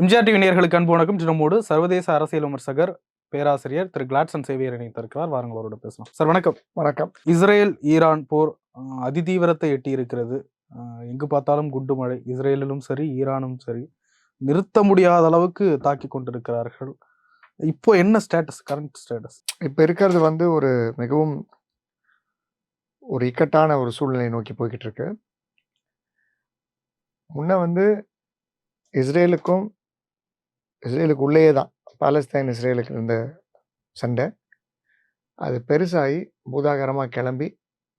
MGR TV நேயர்களுக்கு அன்பு வணக்கம். நம்மோடு சர்வதேச அரசியல் விமர்சகர் பேராசிரியர் திரு கிளாட்சன் சேவியர் இணைத்திருக்கிறார். வாருங்கள் அவரோட பேசலாம். சார் வணக்கம். வணக்கம். இஸ்ரேல் ஈரான் போர் அதிதீவிரத்தை எட்டி இருக்கிறது. எங்கு பார்த்தாலும் குண்டு மழை. இஸ்ரேலிலும் சரி ஈரானும் சரி நிறுத்த முடியாத அளவுக்கு தாக்கி கொண்டிருக்கிறார்கள். இப்போ என்ன ஸ்டேட்டஸ், கரண்ட் ஸ்டேட்டஸ்? இப்போ இருக்கிறது ஒரு மிகவும் ஒரு இக்கட்டான ஒரு சூழ்நிலையை நோக்கி போய்கிட்டு இருக்கு. முன்ன இஸ்ரேலுக்கு உள்ளேயே தான் பாலஸ்தீன் இஸ்ரேலுக்கு இருந்த சண்டை அது பெருசாகி பூதாகரமாக கிளம்பி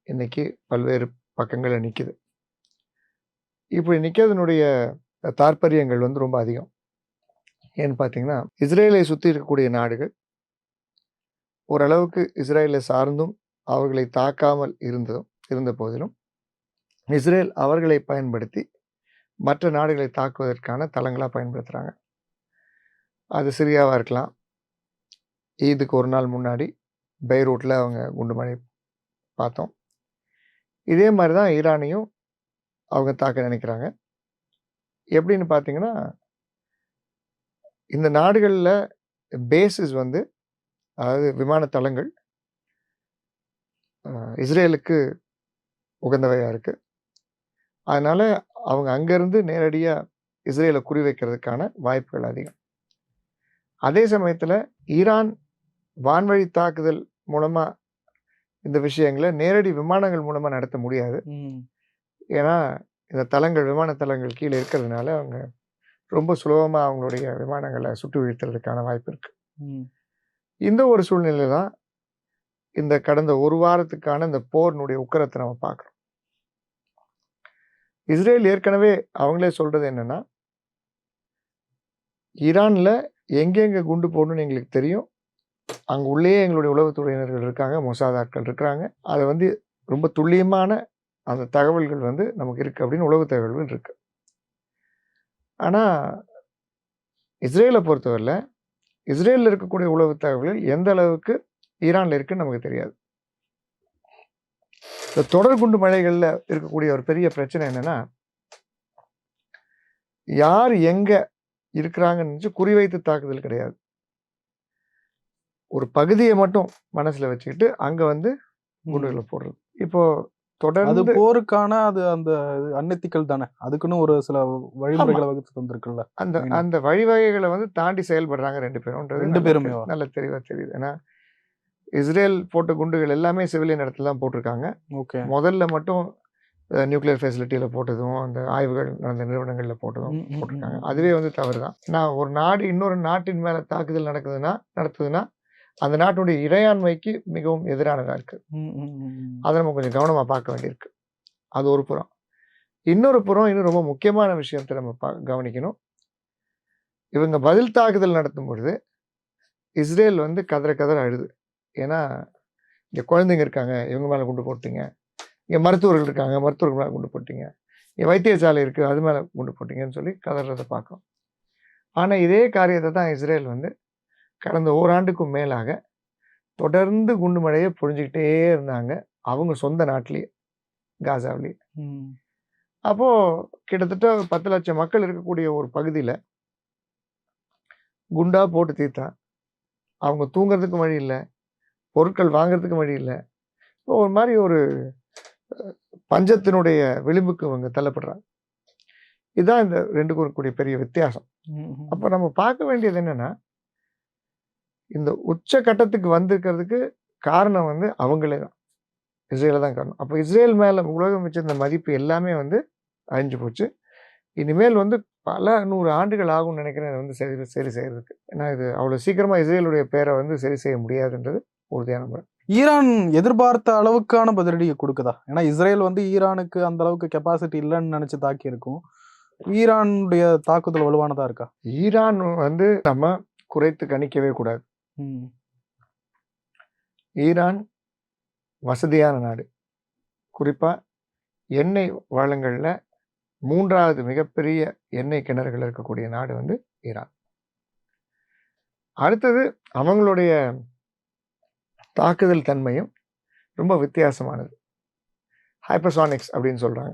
இன்னைக்கு பல்வேறு பக்கங்களில் நிற்குது. இப்படி நிற்கிறதுனுடைய தாற்பயங்கள் ரொம்ப அதிகம். ஏன்னு பார்த்தீங்கன்னா, இஸ்ரேலை சுற்றி இருக்கக்கூடிய நாடுகள் ஓரளவுக்கு இஸ்ரேலை சார்ந்தும் அவர்களை தாக்காமல் இருந்த போதிலும் இஸ்ரேல் அவர்களை பயன்படுத்தி மற்ற நாடுகளை தாக்குவதற்கான தளங்களாக பயன்படுத்துகிறாங்க. அது சிரியாவாக இருக்கலாம். ஈதுக்கு ஒரு நாள் முன்னாடி பெய்ரூட்டில் அவங்க குண்டுமழை பார்த்தோம். இதே மாதிரி தான் ஈரானையும் அவங்க தாக்க நினைக்கிறாங்க. எப்படின்னு பார்த்தீங்கன்னா, இந்த நாடுகளில் பேசிஸ் அதாவது விமான தளங்கள் இஸ்ரேலுக்கு உகந்தவையாக இருக்குது. அதனால் அவங்க அங்கேருந்து நேரடியாக இஸ்ரேலை குறிவைக்கிறதுக்கான வாய்ப்புகள் அதிகம். அதே சமயத்தில் ஈரான் வான்வழி தாக்குதல் மூலமாக இந்த விஷயங்களை நேரடி விமானங்கள் மூலமாக நடத்த முடியாது. ஏன்னா இந்த தளங்கள் விமான தளங்கள் கீழே இருக்கிறதுனால அவங்க ரொம்ப சுலபமாக அவங்களுடைய விமானங்களை சுட்டு வீழ்த்துறதுக்கான வாய்ப்பு இருக்கு. இந்த ஒரு சூழ்நிலை தான் இந்த கடந்த ஒரு வாரத்துக்கான இந்த போரினுடைய உக்கரத்தை நம்ம பார்க்குறோம். இஸ்ரேல் ஏற்கனவே அவங்களே சொல்றது என்னன்னா, ஈரான்ல எங்கெங்க குண்டு போடணும்னு எங்களுக்கு தெரியும். அங்கே உள்ளே எங்களுடைய உளவுத்துறையினர்கள் இருக்காங்க, மொசாத் ஆட்கள் இருக்கிறாங்க. அதை ரொம்ப துல்லியமான அந்த தகவல்கள் நமக்கு இருக்கு அப்படின்னு உளவு தகவல்கள் இருக்கு. ஆனால் இஸ்ரேலை பொறுத்தவரையில் இஸ்ரேலில் இருக்கக்கூடிய உளவு தகவல்கள் எந்த அளவுக்கு ஈரானில் இருக்குன்னு நமக்கு தெரியாது. இந்த தொடர் குண்டு மழைகளில் இருக்கக்கூடிய ஒரு பெரிய பிரச்சனை என்னன்னா, யார் எங்க இருக்கிறாங்கன்னு குறிவைத்து தாக்குதல் கிடையாது. ஒரு பகுதியை மட்டும் மனசுல வச்சுக்கிட்டு அங்க குண்டுகளை போடுறது. இப்போ தொடர்ந்து போருக்கான அது அந்த அன்எத்திக்கல் தானே. அதுக்குன்னு ஒரு சில வழிமுறைகளை வகுத்து தந்திருக்குல்ல. அந்த வழிவகைகளை தாண்டி செயல்படுறாங்க ரெண்டு பேருமே நல்ல தெளிவா தெரியுது. ஏன்னா இஸ்ரேல் போட்ட குண்டுகள் எல்லாமே சிவிலியன் இடத்துல தான் போட்டிருக்காங்க. முதல்ல மட்டும் நியூக்ளியர் ஃபெசிலிட்டியில் போட்டதும் அந்த ஆய்வுகள் நடந்த நிறுவனங்களில் போட்டிருக்காங்க. அதுவே தவறு தான். நான் ஒரு நாடு இன்னொரு நாட்டின் மேலே தாக்குதல் நடத்துதுன்னா அந்த நாட்டுடைய இறையாண்மைக்கு மிகவும் எதிரானதாக இருக்குது. அதை நம்ம கொஞ்சம் கவனமாக பார்க்க வேண்டியிருக்கு. அது ஒரு புறம். இன்னொரு புறம் இன்னும் ரொம்ப முக்கியமான விஷயத்தை நம்ம கவனிக்கணும். இவங்க பதில் தாக்குதல் நடத்தும் பொழுது இஸ்ரேல் கதற அழுது. ஏன்னா இங்கே குழந்தைங்க இருக்காங்க, இவங்க மேலே குண்டு போட்டீங்க. இங்கே மருத்துவர்கள் இருக்காங்க, மருத்துவர்கள் மேலே குண்டு போட்டீங்க. இங்கே வைத்தியசாலை இருக்குது, அது மேலே குண்டு போட்டீங்கன்னு சொல்லி கதறதை பார்க்கணும். ஆனால் இதே காரியத்தை தான் இஸ்ரேல் கடந்த ஓராண்டுக்கும் மேலாக தொடர்ந்து குண்டு மழையை பொழிஞ்சிக்கிட்டே இருந்தாங்க அவங்க சொந்த நாட்டிலேயே, காசாவிலேயே. அப்போது கிட்டத்தட்ட 10 லட்சம் மக்கள் இருக்கக்கூடிய ஒரு பகுதியில் குண்டா போட்டு தீர்த்தா அவங்க தூங்குறதுக்கும் வழி இல்லை, பொருட்கள் வாங்கிறதுக்கும் வழி இல்லை. ஒரு மாதிரி ஒரு பஞ்சத்தினுடைய விளிம்புக்கு அவங்க தள்ளப்படுறாங்க. இதுதான் இந்த ரெண்டுக்கும் இருக்கக்கூடிய பெரிய வித்தியாசம். அப்போ நம்ம பார்க்க வேண்டியது என்னன்னா, இந்த உச்ச கட்டத்துக்கு வந்திருக்கிறதுக்கு காரணம் அவங்களே தான், இஸ்ரேல தான் காரணம். அப்போ இஸ்ரேல் மேலே உலகம் வச்சிருந்த மதிப்பு எல்லாமே அழிஞ்சு போச்சு. இனிமேல் பல 100 ஆண்டுகள் ஆகும்னு நினைக்கிறேன் சரி செய்யறதுக்கு. ஏன்னா இது அவ்வளோ சீக்கிரமாக இஸ்ரேலுடைய பேரை சரி செய்ய முடியாதுன்றது உறுதியான முறை. ஈரான் எதிர்பார்த்த அளவுக்கான பதிலடியை கொடுக்குதா? ஏன்னா இஸ்ரேல் ஈரானுக்கு அந்த அளவுக்கு கெப்பாசிட்டி இல்லைன்னு நினைச்சு தாக்கி இருக்கும். ஈரானுடைய தாக்குதல் வலுவானதா இருக்கா? ஈரான் நம்ம குறைத்து கணிக்கவே கூடாது. ஈரான் வசதியான நாடு. குறிப்பா எண்ணெய் வளங்கள்ல 3வது மிகப்பெரிய எண்ணெய் கிணறுகள் இருக்கக்கூடிய நாடு ஈரான். அடுத்தது அவங்களுடைய தாக்குதல் தன்மையும் ரொம்ப வித்தியாசமானது. ஹைப்பர்சானிக்ஸ் அப்படின்னு சொல்றாங்க.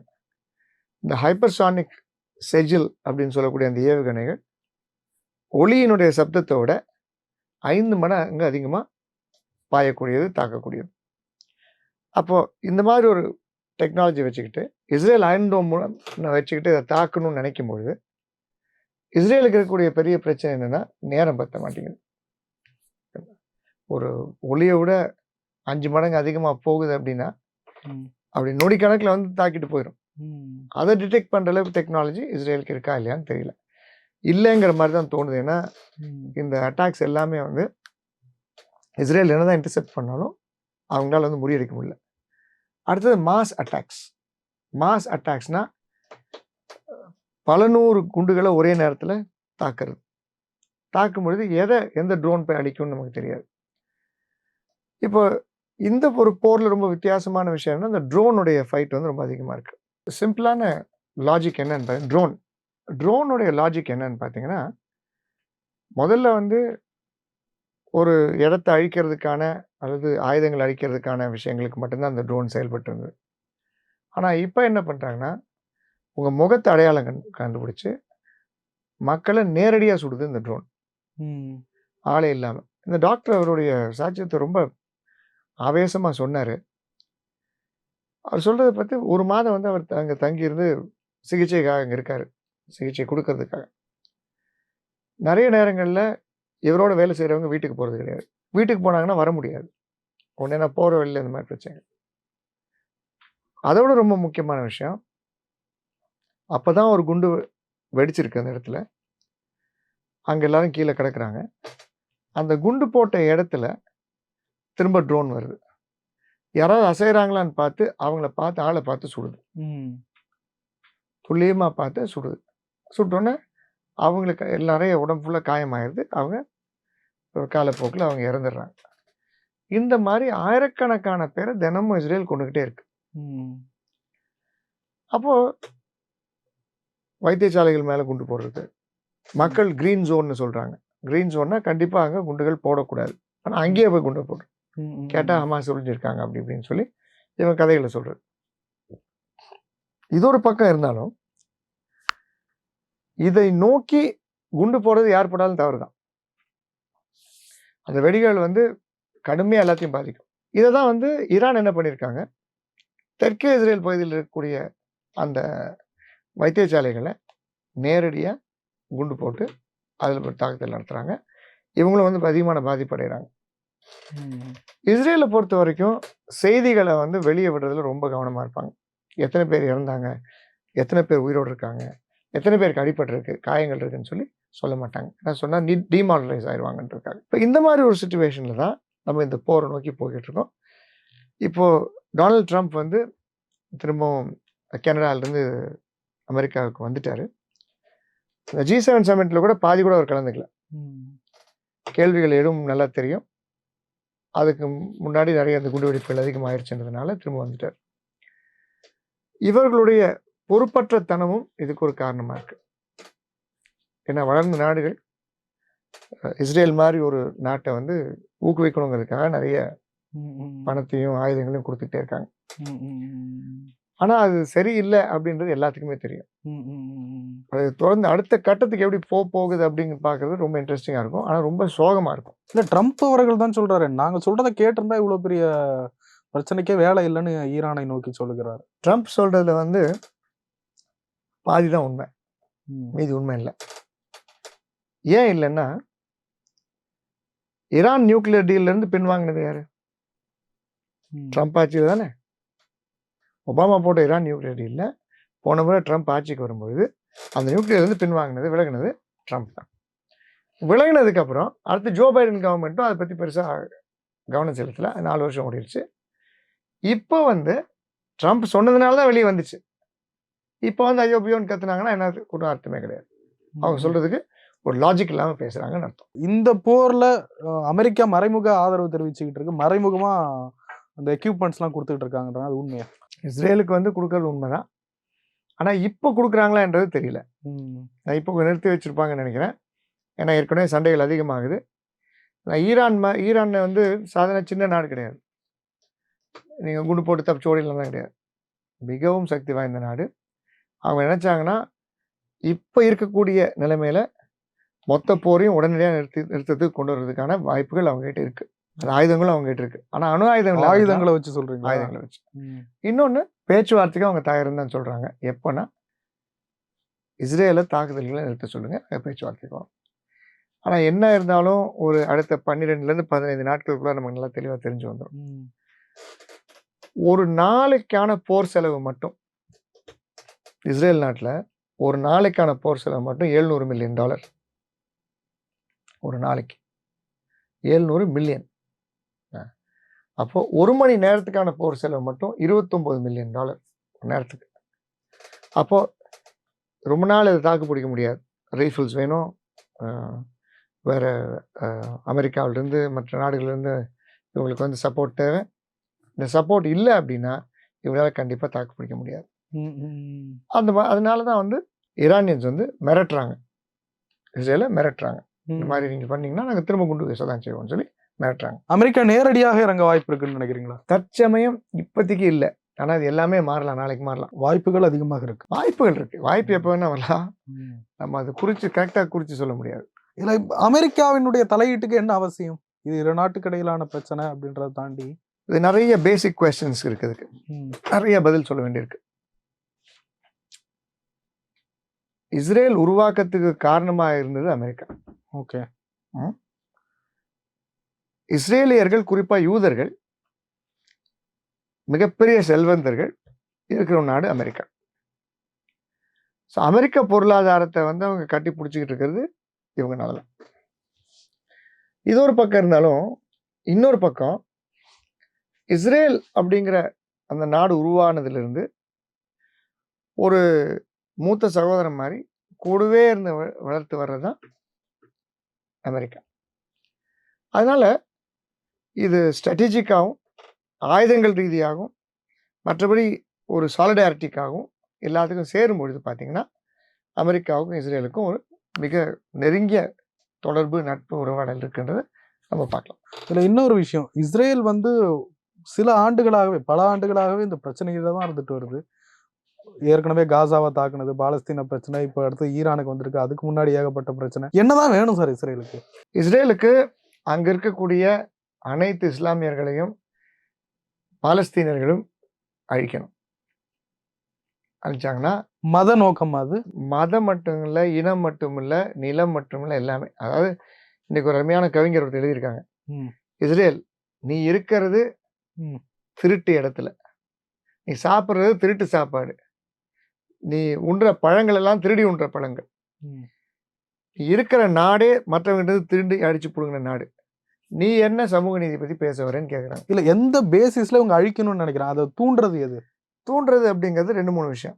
இந்த ஹைப்பர்சானிக் செஜில் அப்படின்னு சொல்லக்கூடிய அந்த ஏவுகணைகள் ஒளியினுடைய சப்தத்தை விட 5 மடங்கு அதிகமாக பாயக்கூடியது, தாக்கக்கூடியது. அப்போது இந்த மாதிரி ஒரு டெக்னாலஜி வச்சுக்கிட்டு இஸ்ரேல் அயர்ன் டோம் வச்சுக்கிட்டு இதை தாக்கணும்னு நினைக்கும் பொழுது இஸ்ரேலுக்கு இருக்கக்கூடிய பெரிய பிரச்சனை என்னென்னா நேரம் பத்த மாட்டேங்குது. ஒரு ஒளியை விட 5 மடங்கு அதிகமாக போகுது அப்படின்னா அப்படி நொடி கணக்கில் வந்து தாக்கிட்டு போயிடும். அதை டிடெக்ட் பண்ணுற அளவுக்கு டெக்னாலஜி இஸ்ரேலுக்கு இருக்கா இல்லையான்னு தெரியல. இல்லைங்கிற மாதிரி தான் தோணுது. ஏன்னா இந்த அட்டாக்ஸ் எல்லாமே வந்து இஸ்ரேல் என்ன தான் இன்டர்செப்ட் பண்ணாலும் அவங்களால வந்து முறியடிக்க முடியல. அடுத்தது மாஸ் அட்டாக்ஸ். மாஸ் அட்டாக்ஸ்னால் பல 100 குண்டுகளை ஒரே நேரத்தில் தாக்குறது. தாக்கும் பொழுது எந்த ட்ரோன் போய் அடிக்கும்னு நமக்கு தெரியாது. இப்போ இந்த ஒரு போரில் ரொம்ப வித்தியாசமான விஷயம் என்ன, இந்த ட்ரோனுடைய ஃபைட் வந்து ரொம்ப அதிகமாக இருக்குது. சிம்பிளான லாஜிக் என்னன்னு பார்த்தீங்கன்னா, ட்ரோனுடைய லாஜிக் என்னன்னு பார்த்தீங்கன்னா, முதல்ல வந்து ஒரு இடத்த அழிக்கிறதுக்கான அல்லது ஆயுதங்கள் அழிக்கிறதுக்கான விஷயங்களுக்கு மட்டும்தான் அந்த ட்ரோன் செயல்பட்டு இருந்தது. ஆனால் இப்போ என்ன பண்ணுறாங்கன்னா, உங்கள் முகத்தை அடையாளம் கண்டுபிடிச்சி மக்களை நேரடியாக சுடுது இந்த ட்ரோன், ஆளே இல்லாமல். இந்த டாக்டர் அவருடைய சாட்சியத்தை ரொம்ப ஆவேசமாக சொன்னார். அவர் சொல்கிறத பற்றி 1 மாதம் வந்து அவர் அங்கே தங்கியிருந்து சிகிச்சைக்காக அங்கே இருக்கார், சிகிச்சை கொடுக்கறதுக்காக. நிறைய நேரங்களில் இவரோட வேலை செய்கிறவங்க வீட்டுக்கு போகிறது கிடையாது. வீட்டுக்கு போனாங்கன்னா வர முடியாது. உடனே நான் போகிற வழியில் இந்த மாதிரி பிரச்சனை. அதோட ரொம்ப முக்கியமான விஷயம், அப்போ தான் ஒரு குண்டு வெடிச்சிருக்கு அந்த இடத்துல. அங்கே எல்லாரும் கீழே கிடக்குறாங்க. அந்த குண்டு போட்ட இடத்துல திரும்ப ட்ரோன் வருது. யாராவது அசைகிறாங்களான்னு பார்த்து ஆளை பார்த்து சுடுது. துல்லியமாக பார்த்து சுடுது. சுட்டோன்னே அவங்களுக்கு நிறைய உடம்பு ஃபுல்லாக காயமாயிருது. அவங்க காலப்போக்கில் அவங்க இறந்துடுறாங்க. இந்த மாதிரி ஆயிரக்கணக்கான பேரை தினமும் இஸ்ரேல் கொண்டுகிட்டே இருக்கு. அப்போது வைத்தியசாலைகள் மேலே குண்டு போடுறது, மக்கள் கிரீன் ஜோன்னு சொல்கிறாங்க. கிரீன் ஜோன்னா கண்டிப்பாக அங்கே குண்டுகள் போடக்கூடாது. ஆனால் அங்கேயே போய் குண்டை போடுறோம். கேட்டால் ஹமாஸ் ஒழிஞ்சிருக்காங்க அப்படி இப்படின்னு சொல்லி இவன் கதைகளை சொல்கிறது. இது ஒரு பக்கம் இருந்தாலும் இதை நோக்கி குண்டு போடுறது யார் போட்டாலும் தவறு தான். அந்த வெடிகள் வந்து கடுமையாக எல்லாத்தையும் பாதிக்கும். இதை தான் வந்து ஈரான் என்ன பண்ணியிருக்காங்க, தெற்கே இஸ்ரேல் பகுதியில் இருக்கக்கூடிய அந்த வைத்தியசாலைகளை நேரடியாக குண்டு போட்டு அதில் ஒரு தாக்குதல் நடத்துகிறாங்க. இவங்களும் வந்து அதிகமான பாதிப்படைகிறாங்க. இஸ்ரேலை பொறுத்த வரைக்கும் செய்திகளை வந்து வெளியே விடுறதுல ரொம்ப கவனமாக இருப்பாங்க. எத்தனை பேர் இறந்தாங்க, எத்தனை பேர் உயிரோடு இருக்காங்க, எத்தனை பேருக்கு அடிபட்டிருக்கு, காயங்கள் இருக்குன்னு சொல்லி சொல்ல மாட்டாங்க. நான் சொன்னால் டிமாரலைஸ் ஆயிடுவாங்கன்றதுக்காக. இப்போ இந்த மாதிரி ஒரு சுச்சுவேஷனில் தான் நம்ம இந்த போரை நோக்கி போய்கிட்டு இருக்கோம். இப்போது டொனால்ட் ட்ரம்ப் வந்து திரும்பவும் கனடாவிலேருந்து அமெரிக்காவுக்கு வந்துட்டார். இந்த G7 சமிட்டில் கூட பாதி கூட அவர் கலந்துக்கல. கேள்விகள் எதுவும் நல்லா தெரியும். அதுக்கு முன்னாடி நிறைய அந்த குண்டுவெடிப்புகள் அதிகமாகிடுச்சுன்றதுனால திரும்ப வந்துட்டார். இவர்களுடைய பொறுப்பற்ற தனமும் இதுக்கு ஒரு காரணமாக இருக்குது. ஏன்னா வளர்ந்த நாடுகள் இஸ்ரேல் மாதிரி ஒரு நாட்டை வந்து ஊக்குவிக்கணுங்கிறதுக்காக நிறைய பணத்தையும் ஆயுதங்களையும் கொடுத்துக்கிட்டே இருக்காங்க. ஆனால் அது சரியில்லை அப்படின்றது எல்லாத்துக்குமே தெரியும். அது தொடர்ந்து அடுத்த கட்டத்துக்கு எப்படி போகுது அப்படிங்க பார்க்கறது ரொம்ப இன்ட்ரெஸ்டிங்காக இருக்கும். ஆனால் ரொம்ப சோகமாக இருக்கும். இல்லை, ட்ரம்ப் அவர்கள் தான் சொல்கிறாரு, நாங்கள் சொல்கிறத கேட்டிருந்தா இவ்வளோ பெரிய பிரச்சனைக்கே வேலை இல்லைன்னு ஈரானை நோக்கி சொல்லுகிறார். ட்ரம்ப் சொல்கிறதுல வந்து பாதி தான் உண்மை, மீதி உண்மை இல்லை. ஏன் இல்லைன்னா, ஈரான் நியூக்ளியர் டீல்லேருந்து பின்வாங்கினது யாரு? ட்ரம்ப் ஆட்சியில் தானே. ஒபாமா போட்ட ஈரான் நியூக்ளியர் டீலில் போன முறை ட்ரம்ப் ஆட்சிக்கு வரும்பொழுது அந்த நியூக்ளியர்லேருந்து விலகினது ட்ரம்ப் தான். விலகினதுக்கப்புறம் அடுத்து ஜோ பைடன் கவர்மெண்ட்டும் அதை பற்றி பெருசாக கவனம் செலுத்தலை. 4 வருஷம் ஓடிடுச்சு. இப்போ வந்து ட்ரம்ப் சொன்னதுனால தான் வெளியே வந்துச்சு. இப்போ வந்து ஐயோபியோன்னு கத்துனாங்கன்னா என்ன கூட அர்த்தமே கிடையாது. அவங்க சொல்கிறதுக்கு ஒரு லாஜிக் இல்லாமல் பேசுகிறாங்கன்னு அர்த்தம். இந்த போரில் அமெரிக்கா மறைமுக ஆதரவு தெரிவிச்சுக்கிட்டு இருக்கு, மறைமுகமாக அந்த எக்யூப்மெண்ட்ஸ்லாம் கொடுத்துக்கிட்டு இருக்காங்கன்றாங்க. அது உண்மையா? இஸ்ரேலுக்கு வந்து கொடுக்கறது உண்மைதான். ஆனால் இப்போ கொடுக்குறாங்களான்றது தெரியல. நான் இப்போ நிறுத்தி வச்சுருப்பாங்கன்னு நினைக்கிறேன். ஏன்னா ஏற்கனவே சண்டைகள் அதிகமாகுது. ஈரான் வந்து சாதாரண சின்ன நாடு கிடையாது. நீங்கள் குண்டு போட்டு தப்பிச்சு ஓடிலாம் கிடையாது. மிகவும் சக்தி வாய்ந்த நாடு. அவங்க நினச்சாங்கன்னா இப்போ இருக்கக்கூடிய நிலைமையில் மொத்த போரையும் உடனடியாக நிறுத்தத்துக்கு கொண்டு வர்றதுக்கான வாய்ப்புகள் அவங்ககிட்ட இருக்கு. அது ஆயுதங்களும் அவங்ககிட்ட இருக்கு. ஆனா அணு ஆயுதங்களை வச்சு சொல்றீங்க. ஆயுதங்களை வச்சு. இன்னொன்னு பேச்சுவார்த்தைக்கு அவங்க தயார்னு தான் சொல்றாங்க. எப்பன்னா இஸ்ரேலை தாக்குதல்களை நிறுத்த சொல்லுங்க, பேச்சுவார்த்தைக்கு. ஆனா என்ன இருந்தாலும் ஒரு அடுத்த 12லேருந்து 15 நாட்களுக்குள்ள நமக்கு நல்லா தெளிவா தெரிஞ்சு வந்துடும். ஒரு நாளைக்கான போர் செலவு மட்டும் இஸ்ரேல் நாட்டுல ஒரு நாளைக்கான போர் செலவு மட்டும் $700 மில்லியன். ஒரு நாளைக்கு 700 மில்லியன். அப்போ ஒரு மணி நேரத்துக்கான போர் செலவு மட்டும் $29 மில்லியன் நேரத்துக்கு. அப்போ ரொம்ப நாள் இதை தாக்கு பிடிக்க முடியாது. ரைஃபிள்ஸ் வேணும், வேற அமெரிக்காவிலேருந்து மற்ற நாடுகள்லேருந்து இவங்களுக்கு வந்து சப்போர்ட் தேவை. இந்த சப்போர்ட் இல்லை அப்படின்னா இவங்களால கண்டிப்பாக தாக்கு பிடிக்க முடியாது. அதனால தான் வந்து ஈரானியன்ஸ் வந்து மிரட்டுறாங்க, இஸ்ரேலை மிரட்டுறாங்க. இந்த மாதிரி நீங்கள் பண்ணீங்கன்னா நாங்கள் திரும்ப குண்டு வீச தான் செய்வோம்னு சொல்லி மிரட்டுறாங்க. அமெரிக்கா நேரடியாக இறங்க வாய்ப்பு இருக்குன்னு நினைக்கிறீங்களா? தற்சமயம் இப்போதைக்கு இல்லை. ஆனால் அது எல்லாமே மாறலாம், நாளைக்கு மாறலாம். வாய்ப்புகள் அதிகமாக இருக்கு. வாய்ப்புகள் இருக்கு. வாய்ப்பு எப்போ வேணா வரலாம். நம்ம அது கரெக்டாக குறித்து சொல்ல முடியாது. இல்லை, அமெரிக்காவினுடைய தலையீட்டுக்கு என்ன அவசியம்? இது இரு நாட்டுக்கு இடையிலான பிரச்சனை அப்படின்றத தாண்டி இது நிறைய பேசிக் கொஸ்டின்ஸ் இருக்குதுக்கு, நிறைய பதில் சொல்ல வேண்டியிருக்கு. இஸ்ரேல் உருவாக்கத்துக்கு காரணமாக இருந்தது அமெரிக்கா. ஓகே. இஸ்ரேலியர்கள், குறிப்பா யூதர்கள், மிகப்பெரிய செல்வந்தர்கள் இருக்கிற நாடு அமெரிக்கா. ஸோ அமெரிக்க பொருளாதாரத்தை வந்து அவங்க கட்டி பிடிச்சிக்கிட்டு இருக்கிறது இவங்கனால. இது ஒரு பக்கம் இருந்தாலும் இன்னொரு பக்கம் இஸ்ரேல் அப்படிங்கிற அந்த நாடு உருவானதிலிருந்து ஒரு மூத்த சகோதரன் மாதிரி கூடவே இருந்து வளர்த்து வர்றதுதான் அமெரிக்கா. அதனால இது ஸ்ட்ராட்டஜிக்காகவும் ஆயுதங்கள் ரீதியாகவும் மற்றபடி ஒரு சாலிடாரிட்டிக்காகவும் எல்லாத்துக்கும் சேரும் பொழுது பார்த்தீங்கன்னா அமெரிக்காவுக்கும் இஸ்ரேலுக்கும் ஒரு மிக நெருங்கிய தொடர்பு, நட்பு, உறவாடல் இருக்குன்றதை நம்ம பார்க்கலாம். இதில் இன்னொரு விஷயம், இஸ்ரேல் வந்து சில ஆண்டுகளாகவே, பல ஆண்டுகளாகவே இந்த பிரச்சனையில தான் இருந்துட்டு வருது. ஏற்கனவே காசாவை தாக்குனது, பாலஸ்தீன பிரச்சனை, இப்போ அடுத்து ஈரானுக்கு வந்திருக்கு. அதுக்கு முன்னாடி ஏகப்பட்ட பிரச்சனை. என்னதான் வேணும் சார் இஸ்ரேலுக்கு? இஸ்ரேலுக்கு அங்க இருக்கக்கூடிய அனைத்து இஸ்லாமியர்களையும் பாலஸ்தீனர்களும் அழிக்கணும். அழிச்சாங்கன்னா மத நோக்கம், அது மதம் மட்டும் இல்லை, இனம் மட்டும் இல்லை, நிலம் மட்டும் இல்லை, எல்லாமே. அதாவது இன்னைக்கு ஒரு அருமையான கவிஞர் ஒருத்தர் எழுதியிருக்காங்க, இஸ்ரேல் நீ இருக்கிறது திருட்டு இடத்துல, நீ சாப்பிட்றது திருட்டு சாப்பாடு, நீ உண்ற பழங்கள் எல்லாம் திருடி உண்ற பழங்கள், நீ இருக்கிற நாடே மற்றவங்க திருடி அடிச்சு புடுங்கின நாடு, நீ என்ன சமூக நீதி பத்தி பேச வரேன்னு கேட்குறாங்க. இல்லை, எந்த பேசிஸ்ல இவங்க அழிக்கணும்னு நினைக்கிறேன்? அதை தூண்டுறது எது? தூண்டுறது அப்படிங்கிறது 2-3 விஷயம்.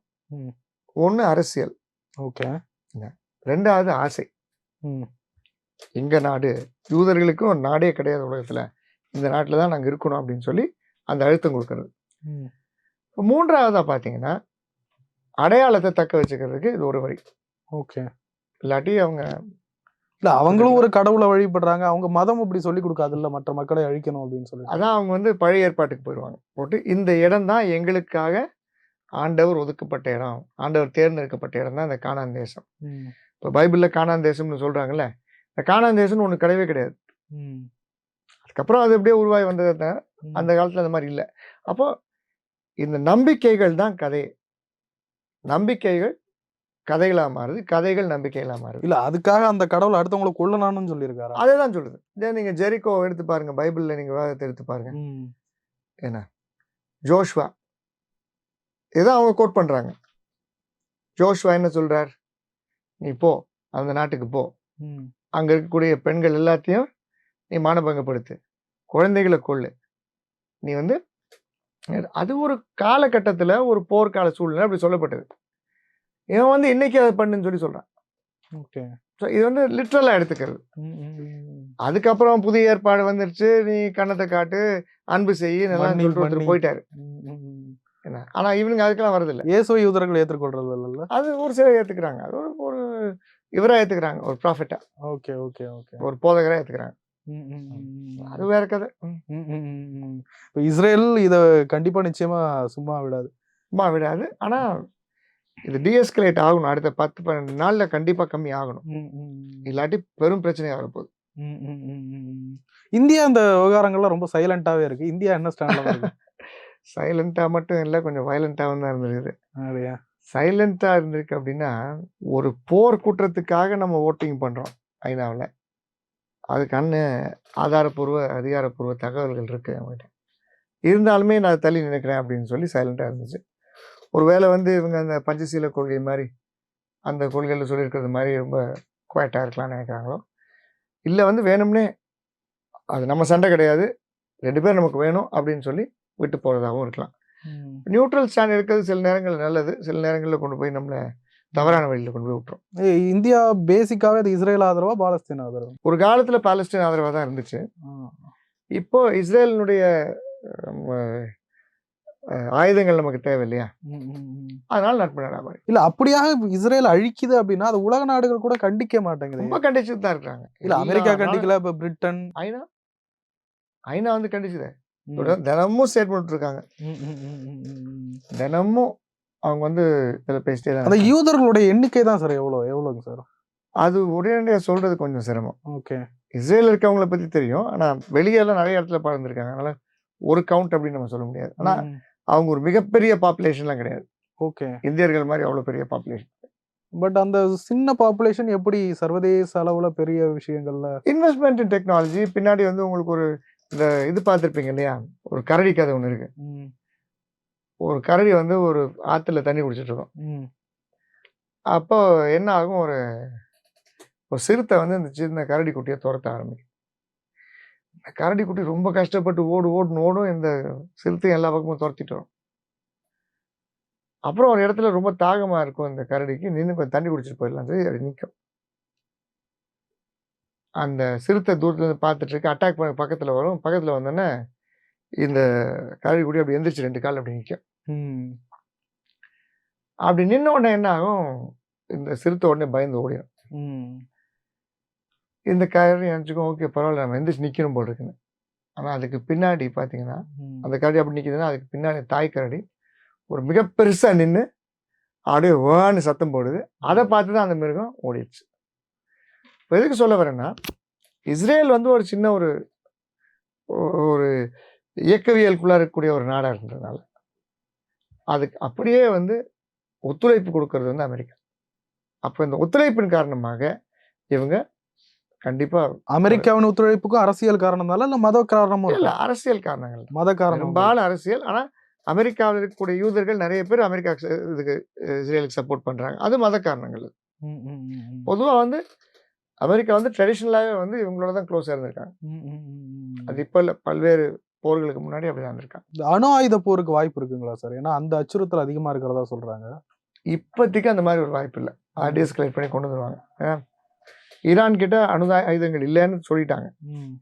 ஒன்று அரசியல், ஓகே. ரெண்டாவது ஆசை. எங்க நாடு, யூதர்களுக்கும் ஒரு நாடே கிடையாது உலகத்துல, இந்த நாட்டில் தான் நாங்கள் இருக்கணும் அப்படின்னு சொல்லி அந்த அழுத்தம் கொடுக்கறது. மூன்றாவதா பார்த்தீங்கன்னா அடையாளத்தை தக்க வச்சுக்கிறதுக்கு இது ஒரு வழி. ஓகே. இல்லாட்டி அவங்க இல்லை, அவங்களும் ஒரு கடவுளை வழிபடுறாங்க, அவங்க மதம் அப்படி சொல்லி கொடுக்காதுல்ல மற்ற மக்களை அழிக்கணும் அப்படின்னு சொல்லி. அதான் அவங்க வந்து பழைய ஏற்பாட்டுக்கு போயிடுவாங்க. போட்டு இந்த இடம் தான் எங்களுக்காக ஆண்டவர் ஒதுக்கப்பட்ட இடம், ஆண்டவர் தேர்ந்தெடுக்கப்பட்ட இடம் தான் இந்த கானான் தேசம். இப்போ பைபிளில் கானான் தேசம்னு சொல்றாங்கல்ல, இந்த கானான் தேசம்னு ஒன்று கிடையவே கிடையாது. அதுக்கப்புறம் அது எப்படியே உருவாகி வந்தது, அந்த காலத்தில் அந்த மாதிரி இல்லை. அப்போ இந்த நம்பிக்கைகள் தான் கதை, நம்பிக்கைகள் கதைகளா மாறுது, கதைகள் நம்பிக்கைகளா மாறுது. இல்ல, அதுக்காக அந்த கடவுள் அடுத்தவங்களை கொல்லணும்னு சொல்லியிருக்காரு. அதேதான் சொல்லுது. நீங்க ஜெரிகோ எடுத்து பாருங்க, பைபிள்ல நீங்க வேதத்தை எடுத்து பாருங்க. என்ன ஜோஷ்வா, இதான் அவங்க கோட் பண்றாங்க. ஜோஷ்வா என்ன சொல்றார்? நீ போ, அந்த நாட்டுக்கு போ, அங்க இருக்கக்கூடிய பெண்கள் எல்லாத்தையும் நீ மானபங்கப்படுத்து, குழந்தைகளை கொள்ளு, நீ வந்து. அது ஒரு காலகட்டத்துல ஒரு போர்க்கால சூழ்நிலை அப்படி சொல்லப்பட்டது. இவன் வந்து இன்னைக்கு அதை பண்ணுன்னு சொல்லி சொல்றான். ஓகே. இது வந்து லிட்ரலா எடுத்துக்கிறது. அதுக்கப்புறம் புதிய ஏற்பாடு வந்துருச்சு, நீ கண்ணத்தை காட்டு, அன்பு செய்ய நல்லா சொல்லிட்டு போயிட்டாரு. என்ன, ஆனா இவனுங்க அதுக்கெல்லாம் வரதில்லை. இயேசுவை யூதர்கள் ஏற்றுக்கொள்றது இல்ல, அது ஒரு சிலர் ஏத்துக்கிறாங்க. அது ஒரு இவரா ஏத்துக்கிறாங்க, ஒரு ப்ராஃபிட்டா. Okay okay okay. ஒரு போதகரா ஏத்துக்கிறாங்க. அது வேற கதை. இஸ்ரேல் இத கண்டிப்பா நிச்சயமா சும்மா விடாது. ஆனா இது டீஎஸ்கலேட் ஆகணும். அடுத்த 10-12 நாள்ல கண்டிப்பா கம்மி ஆகணும். இல்லாட்டி பெரும் பிரச்சனை ஆகப்போகுது. இந்தியா அந்த விவகாரங்கள்லாம் ரொம்ப சைலண்டாவே இருக்கு. இந்தியா என்ன ஸ்டாண்ட்ல இருக்கு? சைலண்டா மட்டும் இல்லை, கொஞ்சம் வயலண்டாகவும் தான் இருந்திருக்குது. அப்படியா? சைலண்டா இருந்திருக்கு அப்படின்னா, ஒரு போர் குற்றத்துக்காக நம்ம ஓட்டிங் பண்றோம் ஐநாவில். அதுக்கான அதிகாரப்பூர்வ தகவல்கள் இருக்கு அவங்ககிட்ட. இருந்தாலுமே நான் தள்ளி நினைக்கிறேன் அப்படின்னு சொல்லி சைலண்டா இருந்துச்சு. ஒருவேளை இவங்க அந்த பஞ்சசீல கொள்கை மாதிரி அந்த கொள்கையில் சொல்லியிருக்கிறது மாதிரி ரொம்ப குவாய்ட்டாக இருக்கலாம்னு நினைக்கிறாங்களோ, இல்லை வேணும்னே அது நம்ம சண்டை கிடையாது, 2 பேர் நமக்கு வேணும் அப்படின்னு சொல்லி விட்டு போகிறதாகவும் இருக்கலாம். நியூட்ரல் ஸ்டாண்ட் இருக்கிறது சில நேரங்கள் நல்லது, சில நேரங்களில் கொண்டு போய் நம்மளை தவறான வழியில் கொண்டு போய் விட்டுரும். இந்தியா பேசிக்காவே அது இஸ்ரேல் ஆதரவா பாலஸ்தீன் ஆதரவா? ஒரு காலத்தில் பாலஸ்தீன் ஆதரவாக தான் இருந்துச்சு. இப்போ இஸ்ரேலினுடைய ஆயுதங்கள் நமக்கு தேவை இல்லையா, அதனால நட்பு நாடா மாதிரி. இல்ல அப்படியாக இஸ்ரேல் அழிக்குது அப்படின்னா அது உலக நாடுகள் கூட கண்டிக்க மாட்டேங்குது. ரொம்ப கண்டிச்சுட்டு தான் இருக்காங்க. இல்ல அமெரிக்கா கண்டிக்கல, இப்ப பிரிட்டன், ஐநா கண்டிச்சுது. தினமும் ஸ்டேட்மெண்ட் இருக்காங்க. தினமும் அவங்க இதில் பேசிட்டே தான். அந்த யூதர்களுடைய எண்ணிக்கை தான் சார் எவ்வளோங்க சார்? அது உடனடியாக சொல்றது கொஞ்சம் சிரமம். ஓகே. இஸ்ரேல் இருக்கவங்களை பத்தி தெரியும், ஆனா வெளியெல்லாம் நிறைய இடத்துல பறந்துருக்காங்க. அதனால ஒரு கவுண்ட் அப்படின்னு நம்ம சொல்ல முடியாது. ஆனா அவங்க ஒரு மிகப்பெரிய பாப்புலேஷன்லாம் கிடையாது. ஓகே. இந்தியர்கள் மாதிரி அவ்வளோ பெரிய பாப்புலேஷன். பட் அந்த சின்ன பாப்புலேஷன் எப்படி சர்வதேச அளவுல பெரிய விஷயங்கள்ல இன்வெஸ்ட்மெண்ட் இன் டெக்னாலஜி பின்னாடி உங்களுக்கு ஒரு இந்த இது பார்த்துருப்பீங்க இல்லையா, ஒரு கரடி கதை ஒன்று இருக்கு. ஒரு கரடி ஒரு ஆற்றுல தண்ணி குடிச்சிட்டு இருக்கும். அப்போ என்ன ஆகும், ஒரு சிறுத்தை இந்த சின்ன கரடி குட்டியை துரத்த ஆரம்பிக்கும். இந்த கரடி குட்டி ரொம்ப கஷ்டப்பட்டு ஓடும். இந்த சிறுத்தையும் எல்லா பக்கமும் துரத்திட்டு வரும். அப்புறம் ஒரு இடத்துல ரொம்ப தாகமாக இருக்கும் இந்த கரடிக்கு, நின்று கொஞ்சம் தண்ணி குடிச்சிட்டு போயிடலாம் சொல்லி அப்படி நிற்கும். அந்த சிறுத்தை தூரத்துலேருந்து பார்த்துட்டு இருக்கு, அட்டாக் பண்ண பக்கத்தில் வரும். பக்கத்தில் வந்தோடனே இந்த கரடி குட்டி அப்படி எந்திரிச்சு 2 கால் அப்படி நிற்கும். அப்படி நின்ன உடனே என்ன ஆகும், இந்த சிறுத்தை உடனே பயந்து ஓடிடும். இந்த கரடி நினச்சிக்கும், ஓகே பரவாயில்ல நம்ம எந்திரிச்சு நிற்கணும் போல் இருக்குன்னு. ஆனால் அதுக்கு பின்னாடி பார்த்தீங்கன்னா, அந்த கரடி அப்படி நிற்கிதுன்னா அதுக்கு பின்னாடி தாய் கரடி ஒரு மிக பெருசாக நின்று அப்படியே வேன்னு சத்தம் போடுது. அதை பார்த்து தான் அந்த மிருகம் ஓடிடுச்சு. இப்போ எதுக்கு சொல்ல வரேன்னா, இஸ்ரேல் ஒரு சின்ன ஒரு இயக்கவியலுக்குள்ளே இருக்கக்கூடிய ஒரு நாடாக இருந்ததுனால அதுக்கு அப்படியே ஒத்துழைப்பு கொடுக்கறது அமெரிக்கா. அப்போ இந்த ஒத்துழைப்பின் காரணமாக இவங்க கண்டிப்பா அமெரிக்காவின் ஒத்துழைப்புக்கும் அரசியல் காரணம்னால இல்ல மத காரணமும் இல்லை, அரசியல் காரணங்கள், மத காரணம், பெரும்பாலும் அரசியல். ஆனால் அமெரிக்காவில் இருக்கக்கூடிய யூதர்கள் நிறைய பேர் அமெரிக்கா இதுக்கு இஸ்ரேலுக்கு சப்போர்ட் பண்றாங்க. அது மத காரணங்கள். பொதுவாக அமெரிக்கா ட்ரெடிஷ்னலாகவே இவங்களோட தான் க்ளோஸாக இருந்திருக்காங்க. அது இப்போ இல்லை, பல்வேறு போர்களுக்கு முன்னாடி அப்படிதான் இருக்காங்க. இந்த அணு ஆயுத போருக்கு வாய்ப்பு இருக்குங்களா சார்? ஏன்னா அந்த அச்சுறுத்தல் அதிகமாக இருக்கிறதா சொல்றாங்க. இப்போதைக்கு அந்த மாதிரி ஒரு வாய்ப்பு இல்லை. டீஎஸ்கலேட் பண்ணி கொண்டு வந்துருவாங்க. ஈரான் கிட்ட அணு ஆயுதங்கள் இல்லைன்னு சொல்லிட்டாங்க,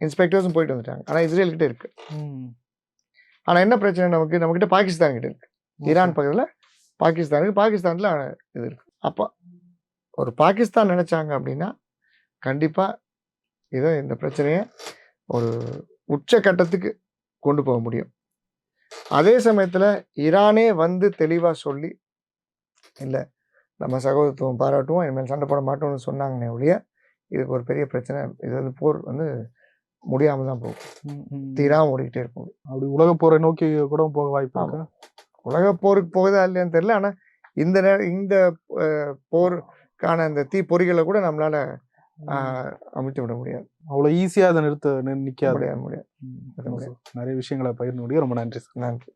இன்ஸ்பெக்டர்ஸும் போயிட்டு வந்துட்டாங்க. ஆனால் இஸ்ரேல் கிட்ட இருக்கு. ஆனால் என்ன பிரச்சனை, நம்மக்கிட்ட பாகிஸ்தான் கிட்ட இருக்கு. ஈரான் பக்கத்தில் பாகிஸ்தானில் இது இருக்கு. அப்போ ஒரு பாகிஸ்தான் நினைச்சாங்க அப்படின்னா கண்டிப்பாக இந்த பிரச்சனையை ஒரு உச்சக்கட்டத்துக்கு கொண்டு போக முடியும். அதே சமயத்தில் ஈரானே தெளிவாக சொல்லி இல்லை நம்ம சகோதரத்துவம் பாராட்டுவோம், இனிமேல் சண்டை போட மாட்டோம்னு சொன்னாங்கன்னே ஒழிய இதுக்கு ஒரு பெரிய பிரச்சனை, இது போர் முடியாமல் தான் போகும், தீராமல் ஓடிக்கிட்டே இருக்கும். அப்படி உலக போரை நோக்கி கூட போக வாய்ப்பு இருக்கு. உலக போருக்கு போகுதா இல்லையான்னு தெரியல. ஆனால் இந்த போருக்கான இந்த தீ பொறிகளை கூட நம்மளால அமைத்து விட முடியாது. அவ்வளோ ஈஸியாக அதை நிற்காது, முடியாது. நிறைய விஷயங்களை பகிர்ந்து முடியும். ரொம்ப நன்றி. நன்றி.